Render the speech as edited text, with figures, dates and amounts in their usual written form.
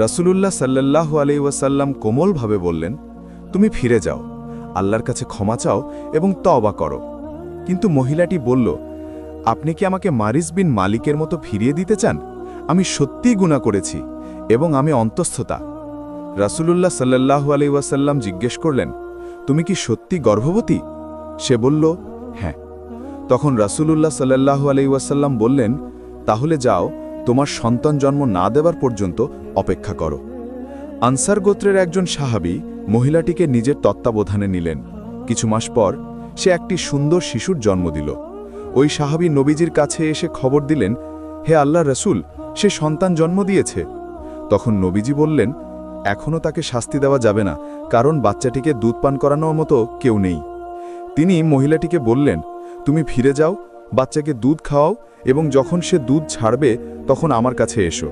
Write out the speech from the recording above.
রাসূলুল্লাহ সাল্লাল্লাহু আলাইহি ওয়াসাল্লাম কোমলভাবে বললেন, তুমি ফিরে যাও, আল্লাহর কাছে ক্ষমা চাও এবং তওবা করো। কিন্তু মহিলাটি বলল, আপনি কি আমাকে মারিস বিন মালিকের মতো ফিরিয়ে দিতে চান? আমি সত্যিই গুনাহ করেছি এবং আমি অন্তঃস্থতা। রাসূলুল্লাহ সাল্লাল্লাহু আলাইহি ওয়াসাল্লাম জিজ্ঞেস করলেন, তুমি কি সত্যি গর্ভবতী? সে বলল, হ্যাঁ। তখন রাসূলুল্লাহ সাল্লাল্লাহু আলাইহি ওয়াসাল্লাম বললেন, তাহলে যাও, তোমার সন্তান জন্ম না দেবার পর্যন্ত অপেক্ষা করো। আনসার গোত্রের একজন সাহাবী মহিলাটিকে নিজের তত্ত্বাবধানে নিলেন। কিছু মাস পর সে একটি সুন্দর শিশুর জন্ম দিল। ওই সাহাবী নবীজির কাছে এসে খবর দিলেন, হে আল্লাহর রাসূল, সে সন্তান জন্ম দিয়েছে। তখন নবীজি বললেন, এখনও তাকে শাস্তি দেওয়া যাবে না, কারণ বাচ্চাটিকে দুধ পান করানোর মতো কেউ নেই। তিনি মহিলাটিকে বললেন, তুমি ফিরে যাও, বাচ্চাকে দুধ খাওয়াও এবং যখন সে দুধ ছাড়বে তখন আমার কাছে এসো।